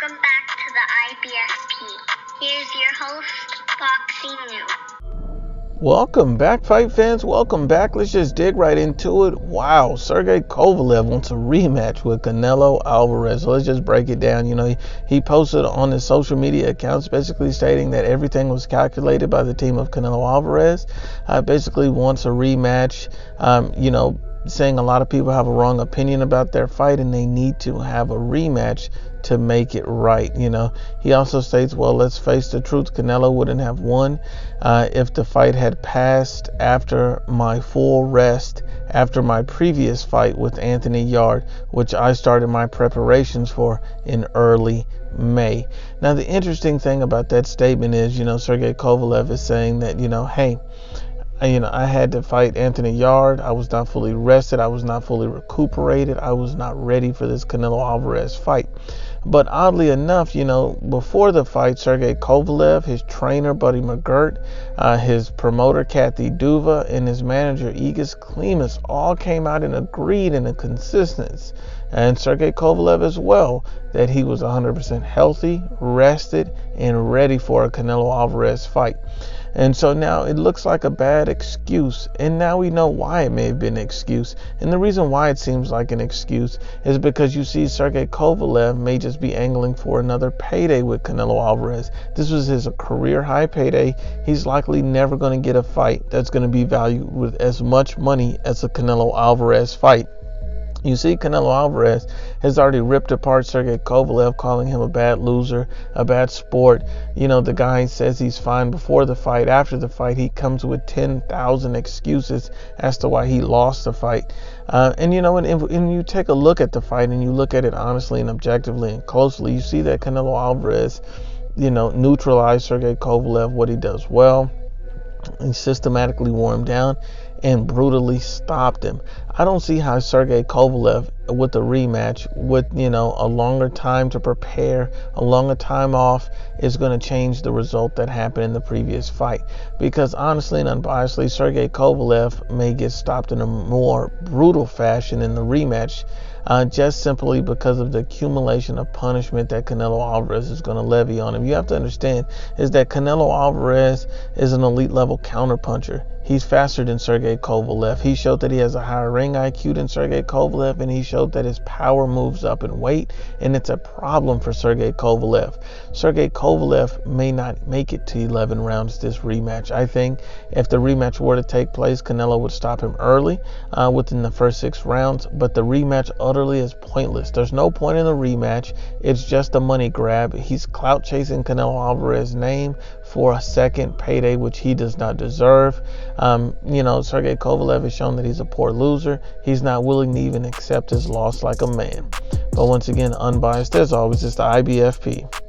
Welcome back to the IBFP. Here's your host, Boxing New. Welcome back, fight fans. Welcome back. Let's just dig right into it. Wow, Sergey Kovalev wants a rematch with Canelo Alvarez. So let's just break it down. He posted on his social media accounts basically stating that everything was calculated by the team of Canelo Alvarez. Basically wants a rematch. Saying a lot of people have a wrong opinion about their fight and they need to have a rematch to make it right. He also states, well, let's face the truth, Canelo wouldn't have won if the fight had passed after my full rest after my previous fight with Anthony Yarde, which I started my preparations for in early May. Now, the interesting thing about that statement is, Sergey Kovalev is saying that, hey, I had to fight Anthony Yarde. I was not fully rested. I was not fully recuperated. I was not ready for this Canelo Alvarez fight. But oddly enough, before the fight, Sergey Kovalev, his trainer, Buddy McGirt, his promoter, Kathy Duva, and his manager, Egis Klimas, all came out and agreed in a consistency, and Sergey Kovalev as well, that he was 100% healthy, rested, and ready for a Canelo Alvarez fight. And so now it looks like a bad excuse, and now we know why it may have been an excuse. And the reason why it seems like an excuse is because you see Sergey Kovalev may just be angling for another payday with Canelo Alvarez. This was his career high payday. He's likely never going to get a fight that's going to be valued with as much money as a Canelo Alvarez fight. You see, Canelo Alvarez has already ripped apart Sergey Kovalev, calling him a bad loser, a bad sport. The guy says he's fine before the fight. After the fight, he comes with 10,000 excuses as to why he lost the fight. And you take a look at the fight and you look at it honestly and objectively and closely, you see that Canelo Alvarez, neutralized Sergey Kovalev, what he does well. He systematically wore him down and brutally stopped him. I don't see how Sergey Kovalev with the rematch, with a longer time to prepare, a longer time off, is going to change the result that happened in the previous fight. Because honestly and unbiasedly, Sergey Kovalev may get stopped in a more brutal fashion in the rematch, just simply because of the accumulation of punishment that Canelo Alvarez is going to levy on him. You have to understand is that Canelo Alvarez is an elite level counterpuncher. He's faster than Sergey Kovalev. He showed that he has a higher ring IQ than Sergey Kovalev, and he showed that his power moves up in weight, and it's a problem for Sergey Kovalev. Sergey Kovalev may not make it to 11 rounds this rematch. I think if the rematch were to take place, Canelo would stop him early within the first 6 rounds, but the rematch utterly is pointless. There's no point in the rematch. It's just a money grab. He's clout chasing Canelo Alvarez's name for a second payday, which he does not deserve. Sergey Kovalev has shown that he's a poor loser. He's not willing to even accept his loss like a man. But once again, unbiased as always, it's the IBFP.